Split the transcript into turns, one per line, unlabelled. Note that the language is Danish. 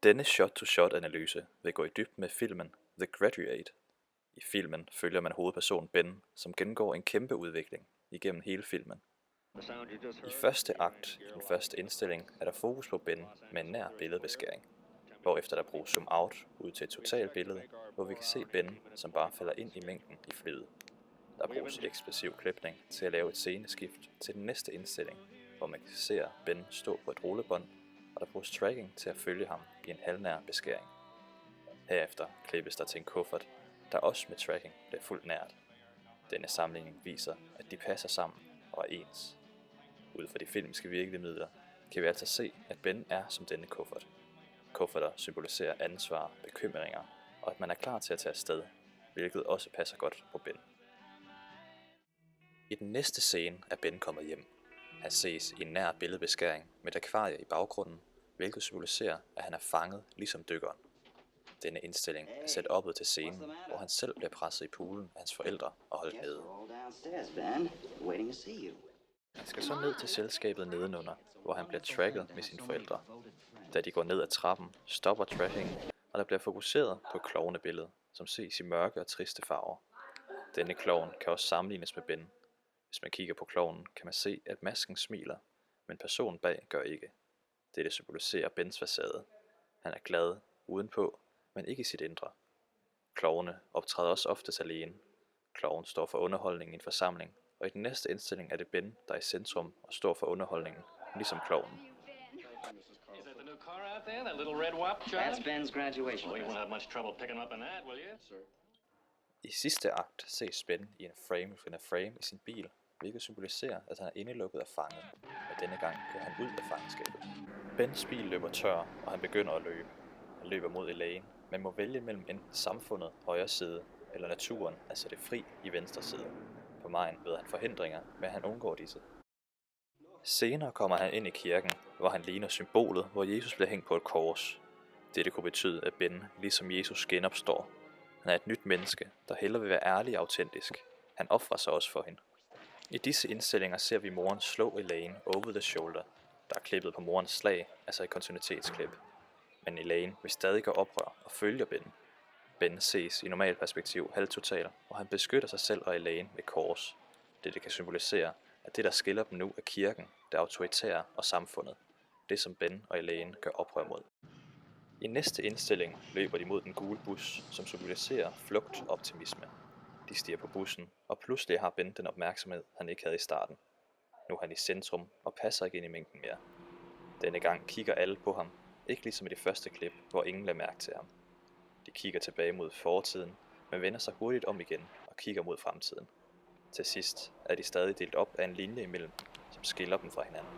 Denne shot-to-shot-analyse vil gå i dybden med filmen The Graduate. I filmen følger man hovedpersonen Ben, som gennemgår en kæmpe udvikling igennem hele filmen. I første akt, den første indstilling, er der fokus på Ben med en nær billedbeskæring, hvorefter der bruges zoom out ud til et totalt billede, hvor vi kan se Ben, som bare falder ind i mængden i flyet. Der bruges eksplosiv klipning til at lave et sceneskift til den næste indstilling, hvor man kan se Ben stå på et rullebånd, og der bruges tracking til at følge ham i en halvnær beskæring. Herefter klippes der til en kuffert, der også med tracking bliver fuldt nært. Denne sammenligning viser, at de passer sammen og er ens. Ud fra de filmiske virkemidler kan vi altså se, at Ben er som denne kuffert. Kufferter symboliserer ansvar, bekymringer og at man er klar til at tage afsted, hvilket også passer godt på Ben. I den næste scene er Ben kommet hjem. Han ses i en nær billedbeskæring med et akvarie i baggrunden, hvilket symboliserer, at han er fanget ligesom dykkeren. Denne indstilling er sat oppet til scenen, hvor han selv bliver presset i poolen af hans forældre og holdt nede. Han skal så ned til selskabet nedenunder, hvor han bliver tracket med sine forældre. Da de går ned ad trappen, stopper trackingen, og der bliver fokuseret på klovnebilledet, som ses i mørke og triste farver. Denne klovn kan også sammenlignes med Ben. Hvis man kigger på klovnen, kan man se, at masken smiler, men personen bag gør ikke. Dette symboliserer Bens facade. Han er glad udenpå, men ikke i sit indre. Klovne optræder også oftest alene. Klovnen står for underholdningen i en forsamling, og i den næste indstilling er det Ben, der er i centrum og står for underholdningen, ligesom klovnen. I sidste akt ses Ben i en frame i sin bil, hvilket symboliserer, at han er indelukket og fanget, og denne gang går han ud af fangenskabet. Bens bil løber tør, og han begynder at løbe. Han løber mod Elaine, men må vælge mellem enten samfundet højre side eller naturen, altså det fri i venstre side. På vejen møder han forhindringer, men han undgår disse. Senere kommer han ind i kirken, hvor han ligner symbolet, hvor Jesus bliver hængt på et kors. Dette kunne betyde, at Ben, ligesom Jesus, genopstår. Han er et nyt menneske, der hellere vil være ærlig og autentisk. Han ofrer sig også for hende. I disse indstillinger ser vi moren slå Elaine over the shoulder. Der er klippet på morens slag, altså et kontinuitetsklip. Men Elaine vil stadig gøre oprør og følger Ben. Ben ses i normalt perspektiv halvtotal, og han beskytter sig selv og Elaine ved kors. Dette kan symbolisere, at det der skiller dem nu er kirken, det autoritære og samfundet. Det som Ben og Elaine gør oprør mod. I næste indstilling løber de mod den gule bus, som symboliserer flugt og optimisme. De stiger på bussen, og pludselig har Ben den opmærksomhed, han ikke havde i starten. Nu er han i centrum og passer ikke ind i mængden mere. Denne gang kigger alle på ham, ikke ligesom i det første klip, hvor ingen lader mærke til ham. De kigger tilbage mod fortiden, men vender sig hurtigt om igen og kigger mod fremtiden. Til sidst er de stadig delt op af en linje imellem, som skiller dem fra hinanden.